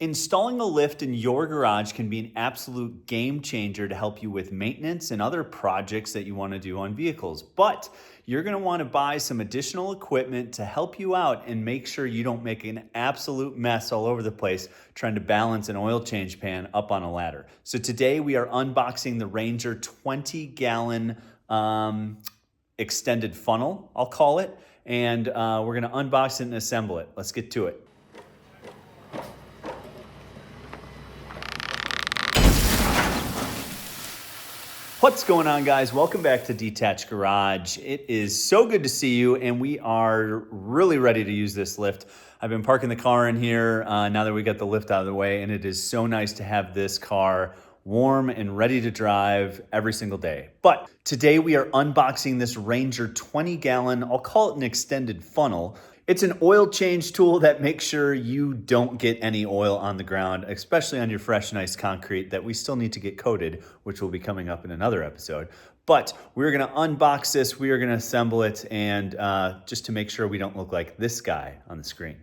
Installing a lift in your garage can be an absolute game changer to help you with maintenance and other projects that you want to do on vehicles. But you're going to want to buy some additional equipment to help you out and make sure you don't make an absolute mess all over the place trying to balance an oil change pan up on a ladder. So today we are unboxing the Ranger 20-gallon extended funnel, I'll call it. And we're going to unbox it and assemble it. Let's get to it. What's going on, guys? Welcome back to Detached Garage. It is so good to see you, and we are really ready to use this lift. I've been parking the car in here now that we got the lift out of the way, and it is so nice to have this car warm and ready to drive every single day. But today we are unboxing this Ranger 20-gallon, I'll call it an extended funnel. It's an oil change tool that makes sure you don't get any oil on the ground, especially on your fresh, nice concrete that we still need to get coated, which will be coming up in another episode. But we're gonna unbox this, we are gonna assemble it, and just to make sure we don't look like this guy on the screen.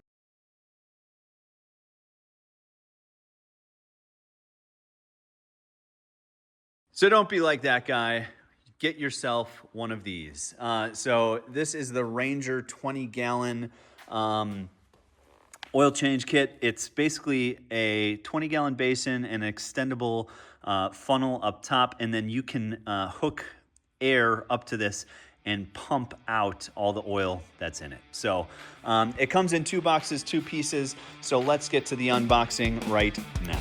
So don't be like that guy. Get yourself one of these. So this is the Ranger 20-gallon oil change kit. It's basically a 20-gallon basin and an extendable funnel up top, and then you can hook air up to this and pump out all the oil that's in it. So it comes in 2 boxes, 2 pieces. So let's get to the unboxing right now.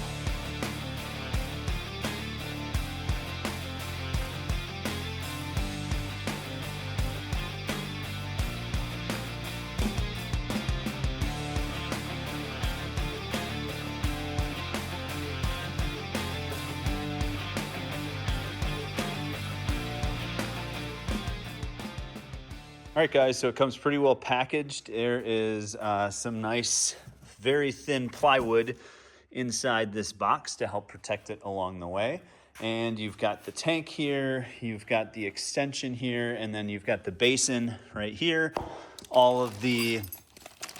All right, guys, so it comes pretty well packaged. There is some nice, very thin plywood inside this box to help protect it along the way. And you've got the tank here, you've got the extension here, and then you've got the basin right here. All of the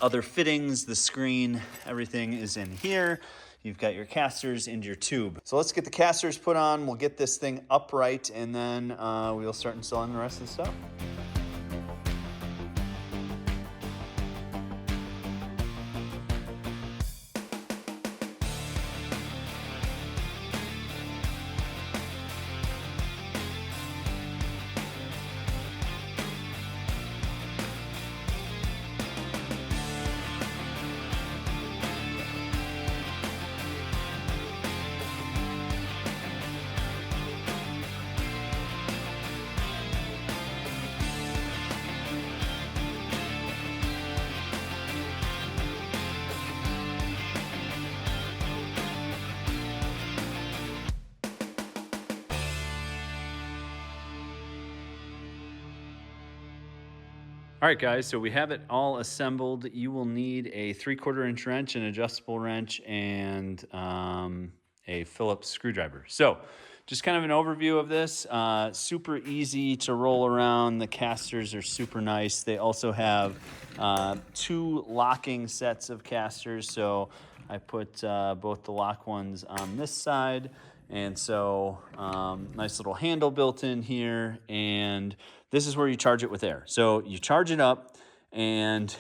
other fittings, the screen, everything is in here. You've got your casters and your tube. So let's get the casters put on, we'll get this thing upright, and then we'll start installing the rest of the stuff. All right, guys, so we have it all assembled. You will need a 3/4 inch wrench, an adjustable wrench, and a Phillips screwdriver. So just kind of an overview of this. Super easy to roll around. The casters are super nice. They also have 2 locking sets of casters. So I put both the lock ones on this side. And so nice little handle built in here, and this is where you charge it with air. So you charge it up, and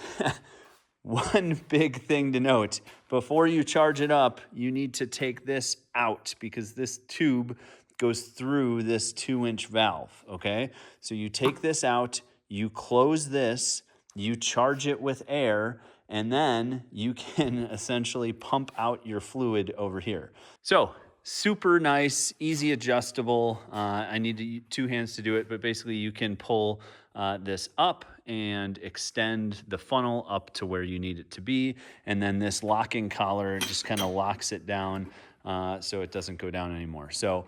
one big thing to note, before you charge it up, you need to take this out because this tube goes through this 2-inch valve, okay? So you take this out, you close this, you charge it with air, and then you can essentially pump out your fluid over here. So super nice, easy adjustable. I need 2 hands to do it, but basically you can pull this up and extend the funnel up to where you need it to be. And then this locking collar just kind of locks it down so it doesn't go down anymore. So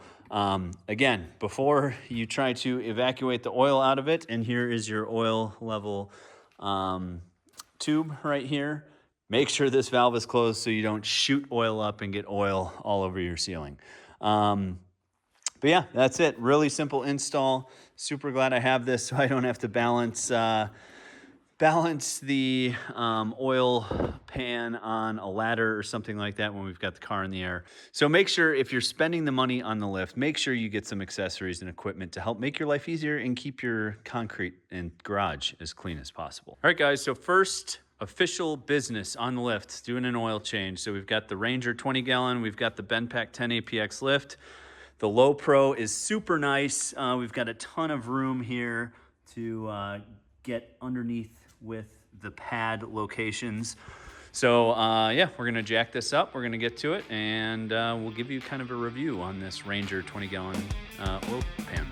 again, before you try to evacuate the oil out of it, and here is your oil level tube right here. Make sure this valve is closed so you don't shoot oil up and get oil all over your ceiling. But yeah, that's it. Really simple install. Super glad I have this so I don't have to balance balance the oil pan on a ladder or something like that when we've got the car in the air. So make sure if you're spending the money on the lift, make sure you get some accessories and equipment to help make your life easier and keep your concrete and garage as clean as possible. All right, guys, so first official business on the lift, doing an oil change. So we've got the Ranger 20 gallon, we've got the Benpack 10 APX lift. The Low Pro is super nice. We've got a ton of room here to get underneath with the pad locations. So yeah, we're gonna jack this up, we're gonna get to it, and we'll give you kind of a review on this Ranger 20 gallon oil pan.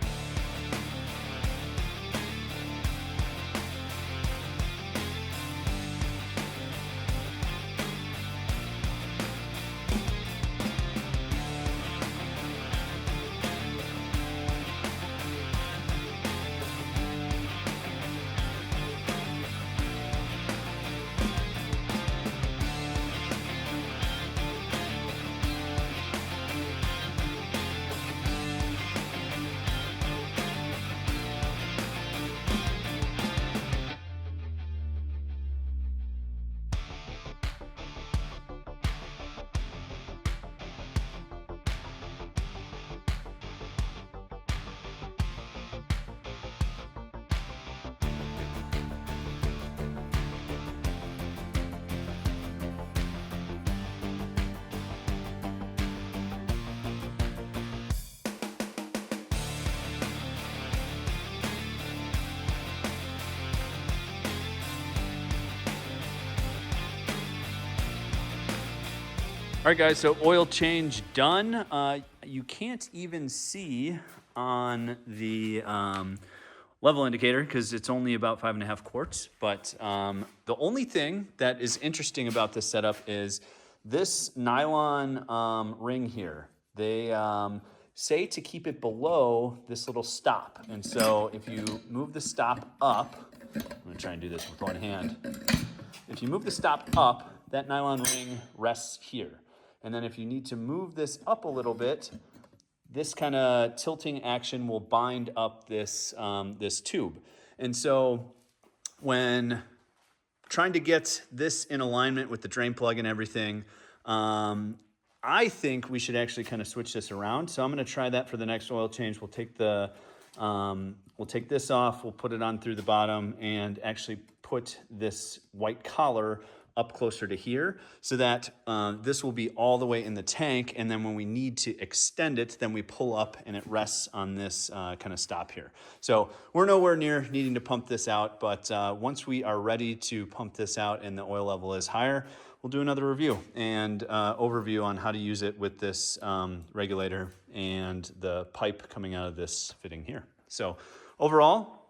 All right, guys, so oil change done. You can't even see on the level indicator because it's only about 5.5 quarts. But the only thing that is interesting about this setup is this nylon ring here. They say to keep it below this little stop. And so if you move the stop up, I'm gonna try and do this with one hand. If you move the stop up, that nylon ring rests here. And then if you need to move this up a little bit, this kind of tilting action will bind up this, this tube. And so when trying to get this in alignment with the drain plug and everything, I think we should actually kind of switch this around. So I'm gonna try that for the next oil change. We'll take this off, we'll put it on through the bottom and actually put this white collar up closer to here so that this will be all the way in the tank. And then when we need to extend it, then we pull up and it rests on this kind of stop here. So we're nowhere near needing to pump this out, but once we are ready to pump this out and the oil level is higher, we'll do another review and overview on how to use it with this regulator and the pipe coming out of this fitting here. So overall,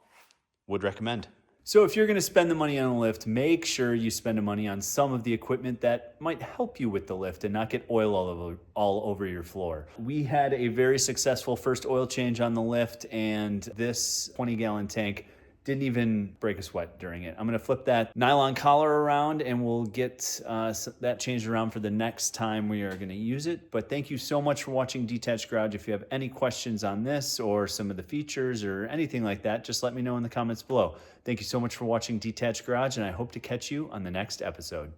would recommend. So if you're gonna spend the money on a lift, make sure you spend the money on some of the equipment that might help you with the lift and not get oil all over your floor. We had a very successful first oil change on the lift, and this 20-gallon tank didn't even break a sweat during it. I'm gonna flip that nylon collar around and we'll get that changed around for the next time we are gonna use it. But thank you so much for watching Detached Garage. If you have any questions on this or some of the features or anything like that, just let me know in the comments below. Thank you so much for watching Detached Garage, and I hope to catch you on the next episode.